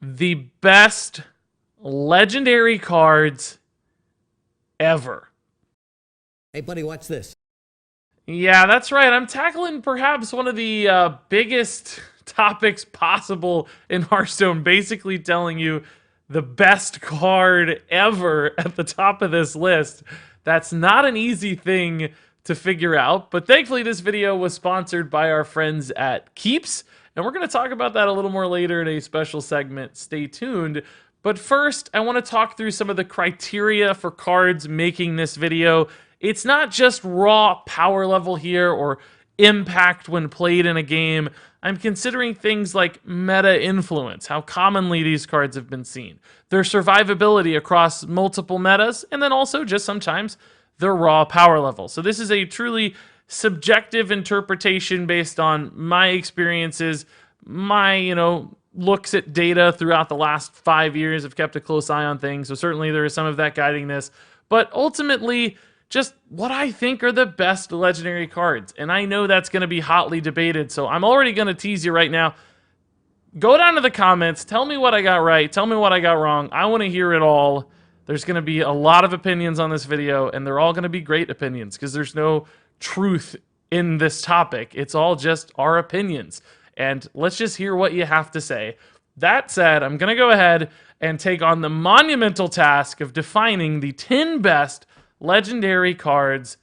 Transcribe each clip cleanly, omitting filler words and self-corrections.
the best legendary cards ever. Hey, buddy, watch this. Yeah, that's right. I'm tackling perhaps one of the biggest topics possible in Hearthstone, basically telling you the best card ever at the top of this list. That's not an easy thing to figure out, but thankfully this video was sponsored by our friends at Keeps, and we're going to talk about that a little more later in a special segment. Stay tuned. But first, I want to talk through some of the criteria for cards making this video. It's not just raw power level here or impact when played in a game. I'm considering things like meta influence, how commonly these cards have been seen, their survivability across multiple metas, and then also just sometimes their raw power level. So this is a truly subjective interpretation based on my experiences, my, looks at data throughout the last 5 years. I've kept a close eye on things, so certainly there is some of that guiding this. But ultimately, just what I think are the best legendary cards. And I know that's going to be hotly debated, so I'm already going to tease you right now. Go down to the comments, tell me what I got right, tell me what I got wrong. I want to hear it all. There's going to be a lot of opinions on this video, and they're all going to be great opinions, because there's no truth in this topic. It's all just our opinions. And let's just hear what you have to say. That said, I'm going to go ahead and take on the monumental task of defining the 10 best legendary cards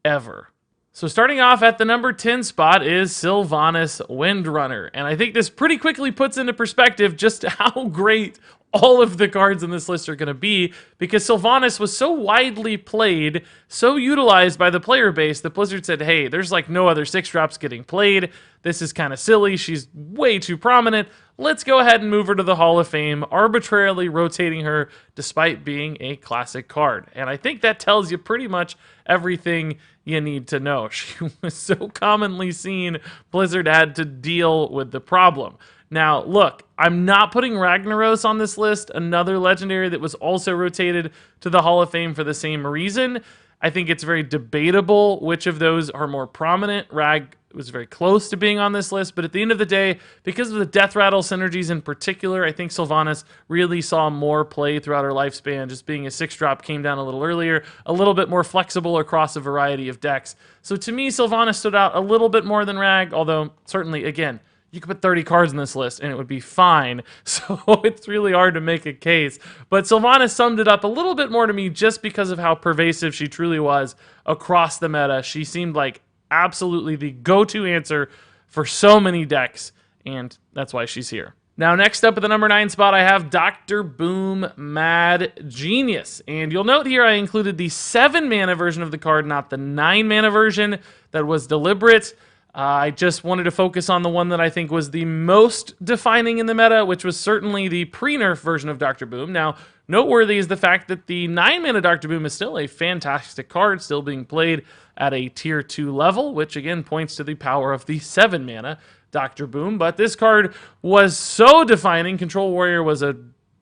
ever. So starting off at the number 10 spot is Sylvanas Windrunner. And I think this pretty quickly puts into perspective just how great all of the cards in this list are going to be, because Sylvanas was so widely played, so utilized by the player base, that Blizzard said, hey, there's like no other 6-drops getting played. This is kind of silly. She's way too prominent. Let's go ahead and move her to the Hall of Fame, arbitrarily rotating her despite being a classic card. And I think that tells you pretty much everything you need to know. She was so commonly seen, Blizzard had to deal with the problem. Now, look, I'm not putting Ragnaros on this list, another legendary that was also rotated to the Hall of Fame for the same reason. I think it's very debatable which of those are more prominent. Rag was very close to being on this list, but at the end of the day, because of the Death Rattle synergies in particular, I think Sylvanas really saw more play throughout her lifespan. Just being a 6-drop came down a little earlier, a little bit more flexible across a variety of decks. So to me, Sylvanas stood out a little bit more than Rag, although certainly, again, you could put 30 cards in this list and it would be fine. So it's really hard to make a case. But Sylvanas summed it up a little bit more to me just because of how pervasive she truly was across the meta. She seemed like absolutely the go-to answer for so many decks, and that's why she's here. Now, next up at the number 9 spot, I have Dr. Boom Mad Genius. And you'll note here I included the 7-mana version of the card, not the 9-mana version. That was deliberate. I just wanted to focus on the one that I think was the most defining in the meta, which was certainly the pre-nerf version of Dr. Boom. Now, noteworthy is the fact that the 9-mana Dr. Boom is still a fantastic card, still being played at a tier 2 level, which again points to the power of the 7-mana Dr. Boom. But this card was so defining. Control Warrior was a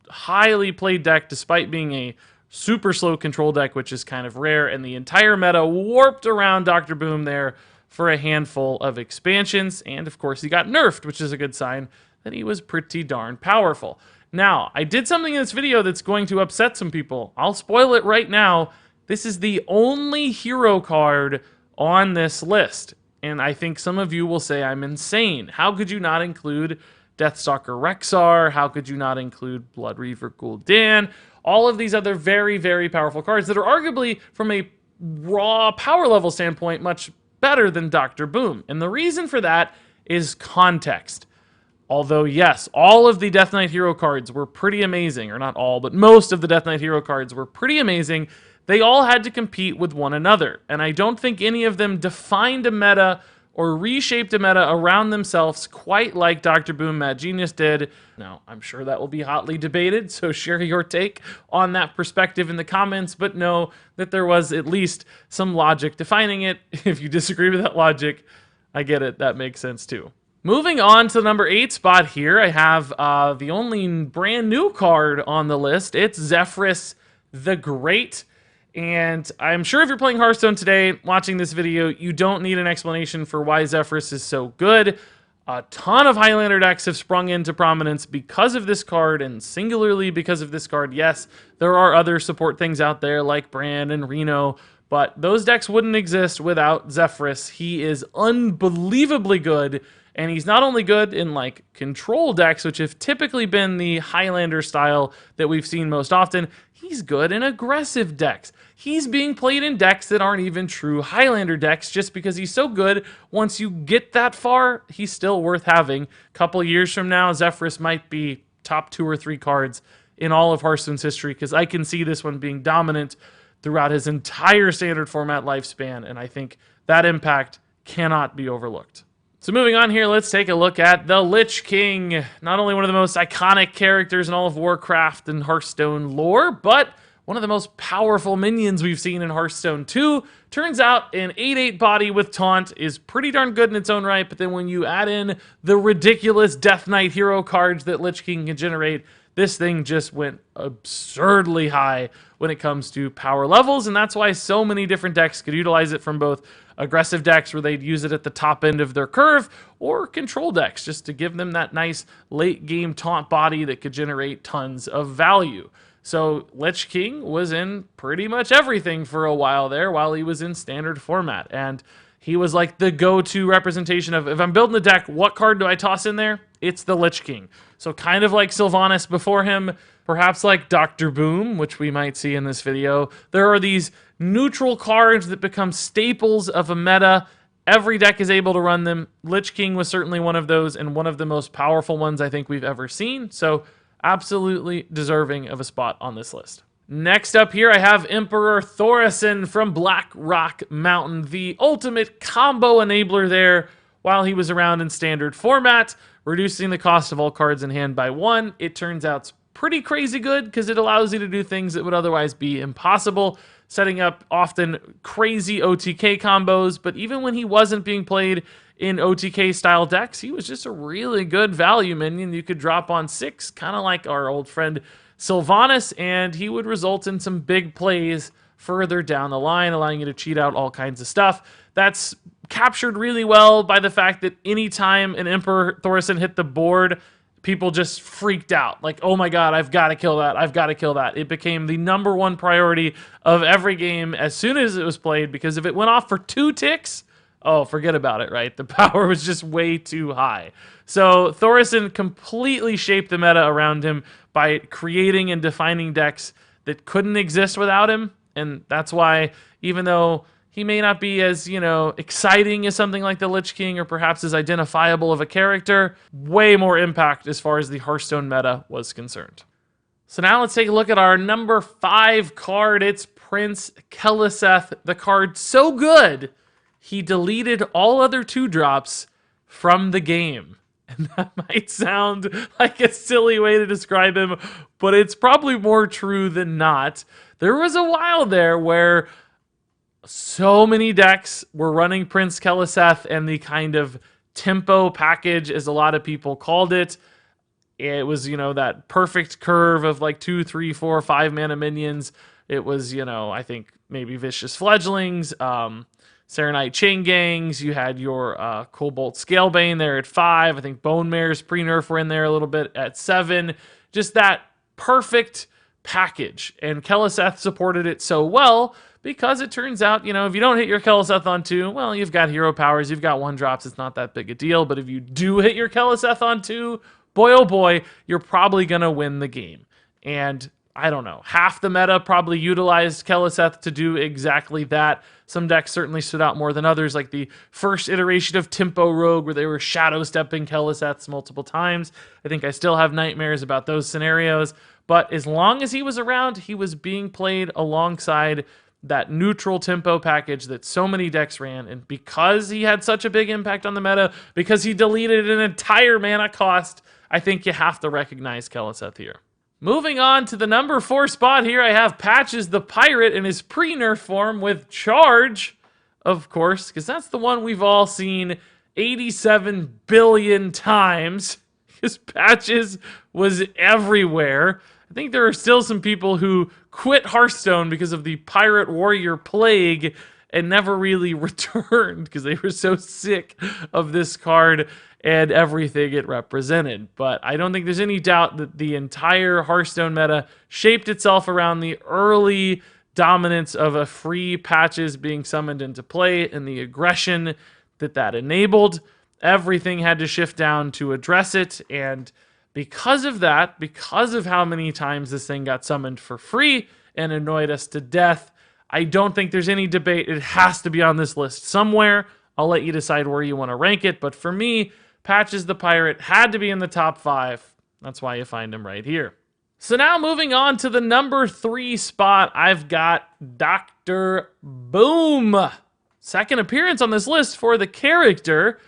highly played deck despite being a super slow control deck, which is kind of rare, and the entire meta warped around Dr. Boom there for a handful of expansions, and of course he got nerfed, which is a good sign that he was pretty darn powerful. Now, I did something in this video that's going to upset some people. I'll spoil it right now. This is the only hero card on this list, and I think some of you will say I'm insane. How could you not include Deathstalker Rexxar? How could you not include Blood Reaver Gul'dan? All of these other very, very powerful cards that are arguably, from a raw power level standpoint, much better than Dr. Boom. And the reason for that is context. Although, yes, all of the Death Knight hero cards were pretty amazing, or not all, but most of the Death Knight hero cards were pretty amazing, they all had to compete with one another. And I don't think any of them defined a meta or reshaped a meta around themselves quite like Dr. Boom Mad Genius did. Now, I'm sure that will be hotly debated, so share your take on that perspective in the comments, but know that there was at least some logic defining it. If you disagree with that logic, I get it, that makes sense too. Moving on to the number 8 spot here, I have the only brand new card on the list. It's Zephyrus the Great. And I'm sure if you're playing Hearthstone today, watching this video, you don't need an explanation for why Zephyrus is so good. A ton of Highlander decks have sprung into prominence because of this card, and singularly because of this card. Yes, there are other support things out there like Brand and Reno, but those decks wouldn't exist without Zephyrus. He is unbelievably good, and he's not only good in like control decks, which have typically been the Highlander style that we've seen most often, he's good in aggressive decks. He's being played in decks that aren't even true Highlander decks just because he's so good. Once you get that far, he's still worth having. A couple of years from now, Zephyrus might be top 2 or 3 cards in all of Hearthstone's history, because I can see this one being dominant throughout his entire standard format lifespan, and I think that impact cannot be overlooked. So moving on here, let's take a look at the Lich King. Not only one of the most iconic characters in all of Warcraft and Hearthstone lore, but one of the most powerful minions we've seen in Hearthstone 2. Turns out an 8/8 body with Taunt is pretty darn good in its own right, but then when you add in the ridiculous Death Knight hero cards that Lich King can generate, this thing just went absurdly high when it comes to power levels, and that's why so many different decks could utilize it, from both aggressive decks where they'd use it at the top end of their curve, or control decks just to give them that nice late game taunt body that could generate tons of value. So Lich King was in pretty much everything for a while there while he was in standard format, and he was like the go-to representation of, if I'm building a deck, what card do I toss in there? It's the Lich King. So kind of like Sylvanas before him, perhaps like Dr. Boom, which we might see in this video, there are these neutral cards that become staples of a meta. Every deck is able to run them. Lich King was certainly one of those, and one of the most powerful ones I think we've ever seen. So absolutely deserving of a spot on this list. Next up here, I have Emperor Thoresen from Black Rock Mountain, the ultimate combo enabler there while he was around in standard format, reducing the cost of all cards in hand by 1. It turns out it's pretty crazy good because it allows you to do things that would otherwise be impossible, setting up often crazy OTK combos, but even when he wasn't being played in OTK style decks, he was just a really good value minion you could drop on 6, kind of like our old friend Sylvanas, and he would result in some big plays further down the line, allowing you to cheat out all kinds of stuff. That's captured really well by the fact that anytime an Emperor Thoresen hit the board, people just freaked out. Like, oh my god, I've got to kill that, I've got to kill that. It became the #1 priority of every game as soon as it was played, because if it went off for 2 ticks, oh, forget about it, right? The power was just way too high. So Thoresen completely shaped the meta around him by creating and defining decks that couldn't exist without him. And that's why, even though he may not be as, exciting as something like the Lich King, or perhaps as identifiable of a character, way more impact as far as the Hearthstone meta was concerned. So now let's take a look at our number 5 card. It's Prince Keleseth, the card so good, he deleted all other 2-drops from the game. And that might sound like a silly way to describe him, but it's probably more true than not. There was a while there where so many decks were running Prince Keleseth and the kind of tempo package, as a lot of people called it. It was, that perfect curve of like 2, 3, 4, 5 mana minions. It was, I think maybe Vicious Fledglings, Serenite Chain Gangs, you had your Cobalt Scalebane there at 5. I think Bone Mare's pre-nerf were in there a little bit at 7. Just that perfect package. And Keleseth supported it so well because it turns out, if you don't hit your Keleseth on 2, well, you've got hero powers, you've got 1-drops, it's not that big a deal. But if you do hit your Keleseth on 2, boy oh boy, you're probably going to win the game. And I don't know, half the meta probably utilized Keleseth to do exactly that. Some decks certainly stood out more than others, like the first iteration of Tempo Rogue, where they were shadow stepping Keleseths multiple times. I think I still have nightmares about those scenarios, but as long as he was around, he was being played alongside that neutral tempo package that so many decks ran, and because he had such a big impact on the meta, because he deleted an entire mana cost, I think you have to recognize Keleseth here. Moving on to the number 4 spot here, I have Patches the Pirate in his pre-nerf form with Charge, of course, because that's the one we've all seen 87 billion times, because Patches was everywhere. I think there are still some people who quit Hearthstone because of the Pirate Warrior Plague, and never really returned because they were so sick of this card and everything it represented. But I don't think there's any doubt that the entire Hearthstone meta shaped itself around the early dominance of a free patches being summoned into play and the aggression that enabled. Everything had to shift down to address it, and because of that, because of how many times this thing got summoned for free and annoyed us to death, I don't think there's any debate. It has to be on this list somewhere. I'll let you decide where you want to rank it, but for me, Patches the Pirate had to be in the top 5. That's why you find him right here. So now moving on to the number 3 spot, I've got Dr. Boom. Second appearance on this list for the character,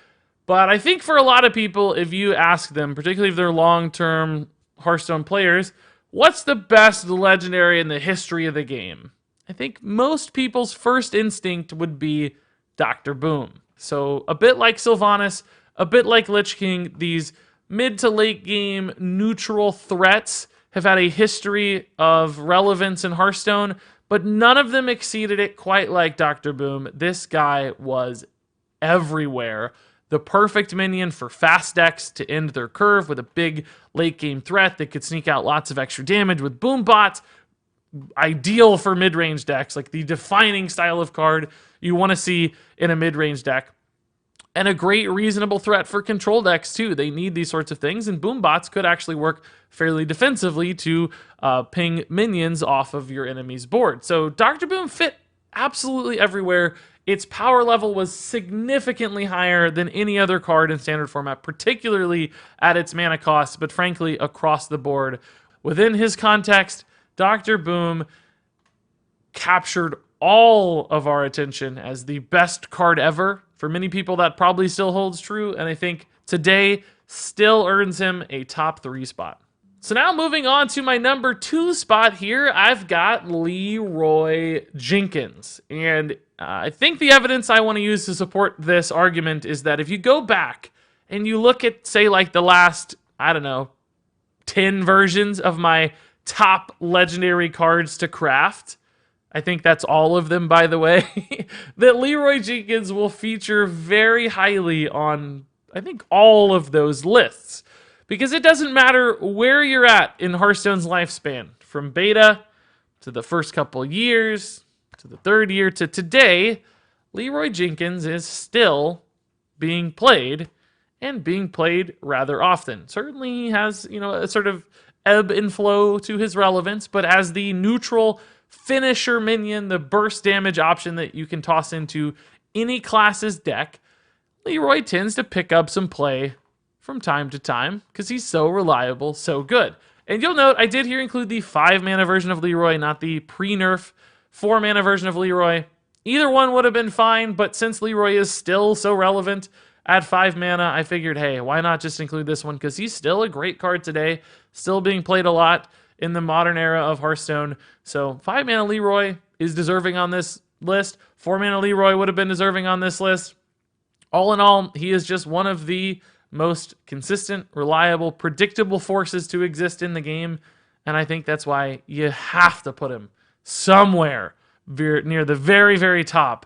but I think for a lot of people, if you ask them, particularly if they're long-term Hearthstone players, what's the best legendary in the history of the game? I think most people's first instinct would be Dr. Boom. So a bit like Sylvanas, a bit like Lich King, these mid to late game neutral threats have had a history of relevance in Hearthstone, but none of them exceeded it quite like Dr. Boom. This guy was everywhere. The perfect minion for fast decks to end their curve with a big late game threat that could sneak out lots of extra damage with boom bots. Ideal for mid-range decks, like the defining style of card you want to see in a mid-range deck. And a great reasonable threat for control decks too. They need these sorts of things, and boom bots could actually work fairly defensively to ping minions off of your enemy's board. So Dr. Boom fit absolutely everywhere. Its power level was significantly higher than any other card in standard format, particularly at its mana cost, but frankly across the board. Within his context, Dr. Boom captured all of our attention as the best card ever. For many people, that probably still holds true, and I think today still earns him a top 3 spot. So now moving on to my number 2 spot here, I've got Leroy Jenkins. And I think the evidence I want to use to support this argument is that if you go back and you look at, say, like the last, 10 versions of my top legendary cards to craft, I think that's all of them, by the way, that Leroy Jenkins will feature very highly on, I think, all of those lists. Because it doesn't matter where you're at in Hearthstone's lifespan, from beta to the first couple years, to the third year, to today, Leroy Jenkins is still being played, and being played rather often. Certainly he has, a sort of ebb and flow to his relevance, but as the neutral finisher minion, the burst damage option that you can toss into any class's deck, Leroy tends to pick up some play from time to time because he's so reliable, so good. And you'll note I did here include the 5-mana version of Leroy, not the pre-nerf 4-mana version of Leroy. Either one would have been fine, but since Leroy is still so relevant at 5 mana, I figured, hey, why not just include this one? Because he's still a great card today, still being played a lot in the modern era of Hearthstone. So 5-mana Leroy is deserving on this list. 4-mana Leroy would have been deserving on this list. All in all, he is just one of the most consistent, reliable, predictable forces to exist in the game. And I think that's why you have to put him somewhere near the very, very top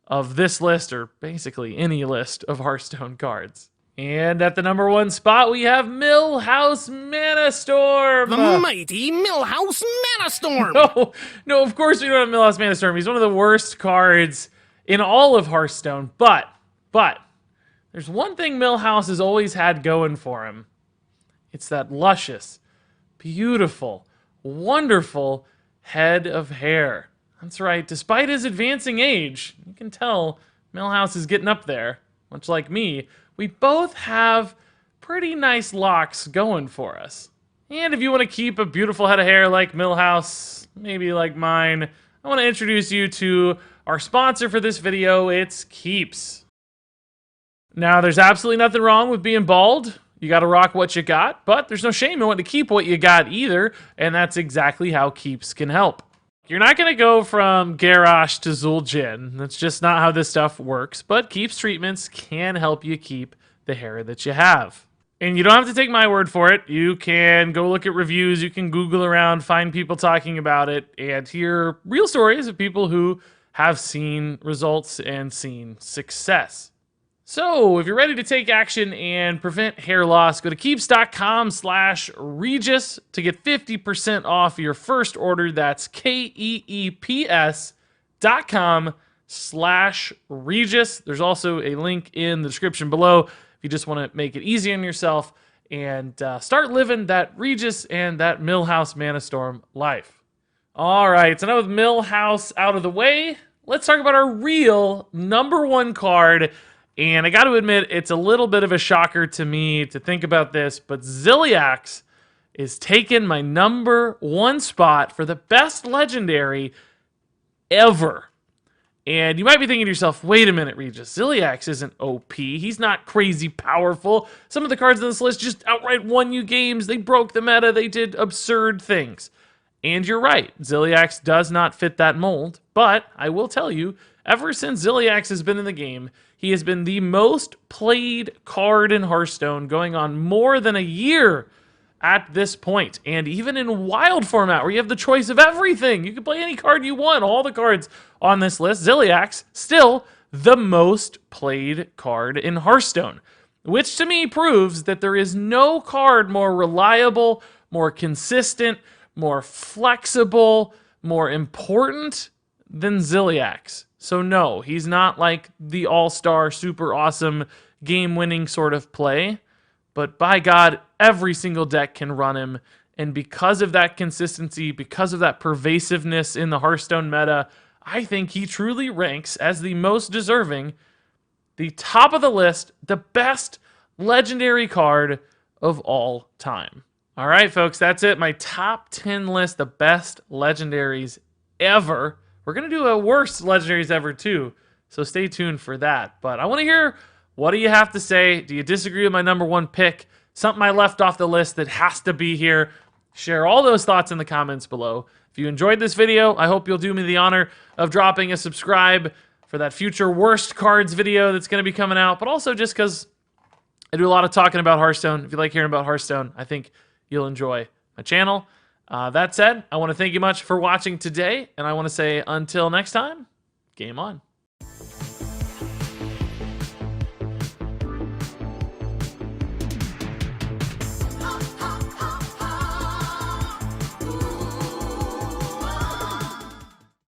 of this list, or basically any list of Hearthstone cards. And at the number 1 spot, we have Millhouse Manastorm. The mighty Millhouse Manastorm. No, of course we don't have Millhouse Manastorm. He's one of the worst cards in all of Hearthstone. But there's one thing Millhouse has always had going for him. It's that luscious, beautiful, wonderful head of hair. That's right. Despite his advancing age, you can tell Millhouse is getting up there. Much like me, we both have pretty nice locks going for us. And if you want to keep a beautiful head of hair like Millhouse, maybe like mine, I want to introduce you to our sponsor for this video. It's Keeps. Now, there's absolutely nothing wrong with being bald. You got to rock what you got, but there's no shame in wanting to keep what you got either, and that's exactly how Keeps can help. You're not going to go from Garrosh to Zul'jin. That's just not how this stuff works, but Keeps treatments can help you keep the hair that you have. And you don't have to take my word for it. You can go look at reviews, you can Google around, find people talking about it, and hear real stories of people who have seen results and seen success. So, if you're ready to take action and prevent hair loss, go to keeps.com/Regis to get 50% off your first order. That's KEEPS.com/Regis. There's also a link in the description below if you just want to make it easy on yourself and start living that Regis and that Millhouse Manastorm life. All right, so now with Millhouse out of the way, let's talk about our real #1 card. And I got to admit, it's a little bit of a shocker to me to think about this, but Zilly Axe is taking my #1 spot for the best legendary ever. And you might be thinking to yourself, wait a minute, Regis, Zilly Axe isn't OP. He's not crazy powerful. Some of the cards on this list just outright won you games. They broke the meta. They did absurd things. And you're right, Zilly Axe does not fit that mold. But I will tell you, ever since Zilly Axe has been in the game, he has been the most played card in Hearthstone, going on more than a year at this point. And even in wild format, where you have the choice of everything, you can play any card you want, all the cards on this list, Zilly Axe, still the most played card in Hearthstone. Which to me proves that there is no card more reliable, more consistent, more flexible, more important than Zilly Axe. So no, he's not like the all-star, super awesome, game-winning sort of play. But by God, every single deck can run him. And because of that consistency, because of that pervasiveness in the Hearthstone meta, I think he truly ranks as the most deserving, the top of the list, the best legendary card of all time. All right, folks, that's it. My top 10 list, the best legendaries ever. We're going to do a worst legendaries ever too, so stay tuned for that. But I want to hear, what do you have to say? Do you disagree with my #1 pick? Something I left off the list that has to be here? Share all those thoughts in the comments below. If you enjoyed this video, I hope you'll do me the honor of dropping a subscribe for that future worst cards video that's going to be coming out, but also just because I do a lot of talking about Hearthstone. If you like hearing about Hearthstone, I think you'll enjoy my channel. That said, I want to thank you much for watching today, and I want to say until next time, game on.